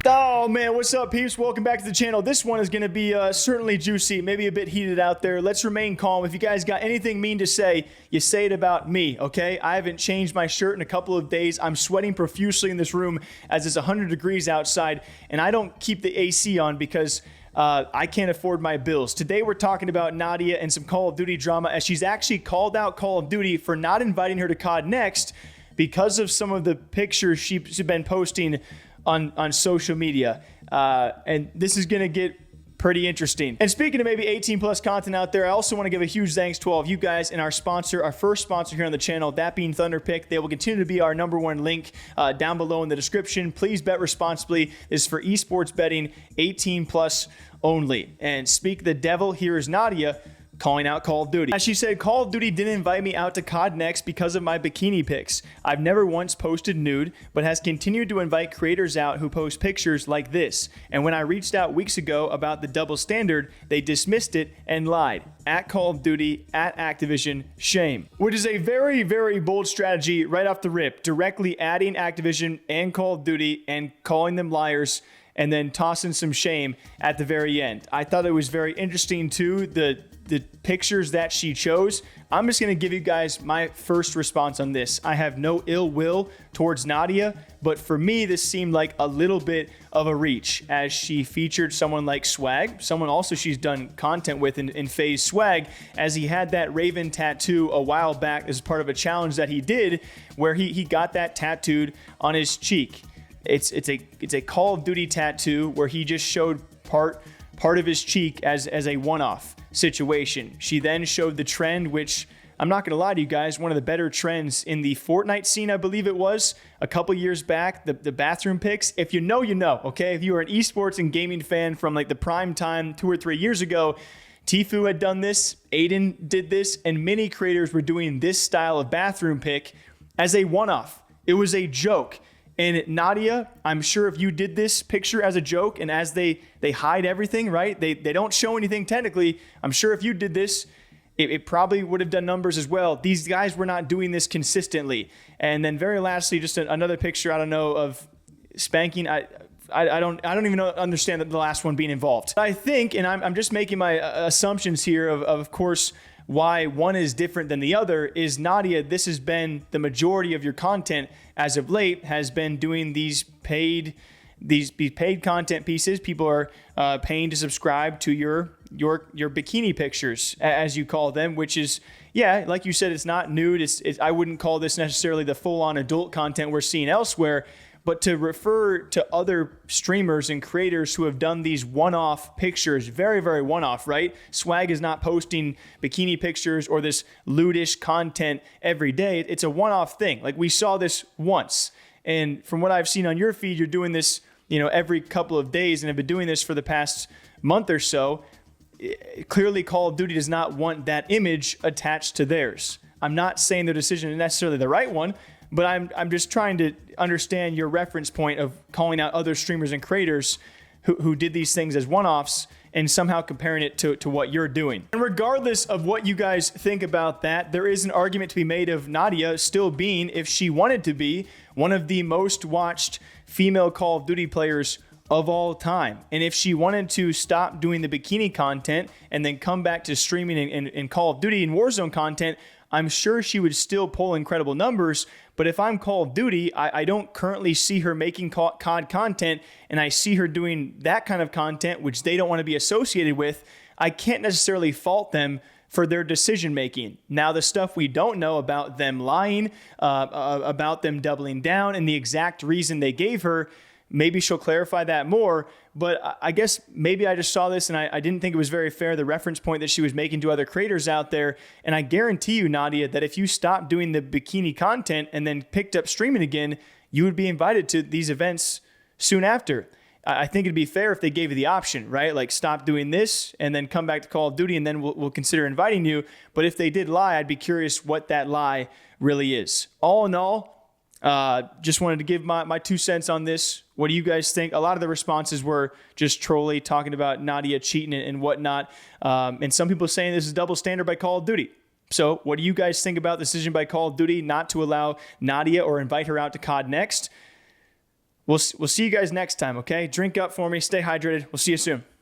Oh man, what's up peeps? Welcome back to the channel. This one is going to be certainly juicy, maybe a bit heated out there. Let's remain calm. If you guys got anything mean to say, you say it about me, okay? I haven't changed my shirt in a couple of days. I'm sweating profusely in this room as it's 100 degrees outside, and I don't keep the AC on because I can't afford my bills. Today we're talking about Nadia and some Call of Duty drama, as she's actually called out Call of Duty for not inviting her to COD Next because of some of the pictures she's been posting on social media, and this is gonna get pretty interesting. And speaking of maybe 18 plus content out there, I also want to give a huge thanks to all of you guys and our sponsor, our first sponsor here on the channel, that being Thunderpick. They will continue to be our #1 link down below in the description. Please bet responsibly. This is for esports betting, 18 plus only. And speak the devil, here is Nadia calling out Call of Duty. As she said, Call of Duty didn't invite me out to COD Next because of my bikini pics. I've never once posted nude, but has continued to invite creators out who post pictures like this. And when I reached out weeks ago about the double standard, they dismissed it and lied. At Call of Duty, at Activision, shame. Which is a very, very bold strategy right off the rip, directly adding Activision and Call of Duty and calling them liars, and then tossing some shame at the very end. I thought it was very interesting too, the pictures that she chose. I'm just gonna give you guys my first response on this. I have no ill will towards Nadia, but for me, this seemed like a little bit of a reach, as she featured someone like Swagg, someone also she's done content with in FaZe Swagg, as he had that Raven tattoo a while back as part of a challenge that he did, where he got that tattooed on his cheek. It's a Call of Duty tattoo where he just showed part of his cheek as a one-off situation. She then showed the trend, which I'm not gonna lie to you guys, one of the better trends in the Fortnite scene, I believe it was, a couple years back, the bathroom pics. If you know, you know, okay? If you are an esports and gaming fan from like the prime time 2 or 3 years ago, Tfue had done this, Aydan did this, and many creators were doing this style of bathroom pic as a one-off. It was a joke. And Nadia, I'm sure if you did this picture as a joke, and as they hide everything, right? They don't show anything technically. I'm sure if you did this, it probably would have done numbers as well. These guys were not doing this consistently. And then very lastly, just another picture, I don't know, of spanking. I don't even understand the last one being involved. I think, and I'm just making my assumptions here of course, why one is different than the other is Nadia, this has been the majority of your content as of late, has been doing these paid content pieces. People are paying to subscribe to your bikini pictures, as you call them, which is, yeah, like you said, it's not nude. I wouldn't call this necessarily the full-on adult content we're seeing elsewhere. But to refer to other streamers and creators who have done these one-off pictures, very, very one-off, right? Swagg is not posting bikini pictures or this lewdish content every day. It's a one-off thing. Like, we saw this once. And from what I've seen on your feed, you're doing this, you know, every couple of days and have been doing this for the past month or so. Clearly, Call of Duty does not want that image attached to theirs. I'm not saying their decision is necessarily the right one, but I'm just trying to understand your reference point of calling out other streamers and creators who did these things as one-offs and somehow comparing it to what you're doing. And regardless of what you guys think about that, there is an argument to be made of Nadia still being, if she wanted to be, one of the most watched female Call of Duty players of all time. And if she wanted to stop doing the bikini content and then come back to streaming in Call of Duty and Warzone content, I'm sure she would still pull incredible numbers. But if I'm Call of Duty, I don't currently see her making COD content, and I see her doing that kind of content, which they don't want to be associated with. I can't necessarily fault them for their decision making. Now, the stuff we don't know about them lying, about them doubling down, and the exact reason they gave her, maybe she'll clarify that more. But I guess maybe I just saw this and I didn't think it was very fair, the reference point that she was making to other creators out there. And I guarantee you, Nadia, that if you stopped doing the bikini content and then picked up streaming again, you would be invited to these events soon after. I think it'd be fair if they gave you the option, right? Like, stop doing this and then come back to Call of Duty, and then we'll consider inviting you. But if they did lie, I'd be curious what that lie really is. All in all, just wanted to give my 2 cents on this. What do you guys think? A lot of the responses were just trolly, talking about Nadia cheating and whatnot. And some people saying this is double standard by Call of Duty. So what do you guys think about the decision by Call of Duty not to allow Nadia or invite her out to COD Next? We'll see you guys next time, okay? Drink up for me. Stay hydrated. We'll see you soon.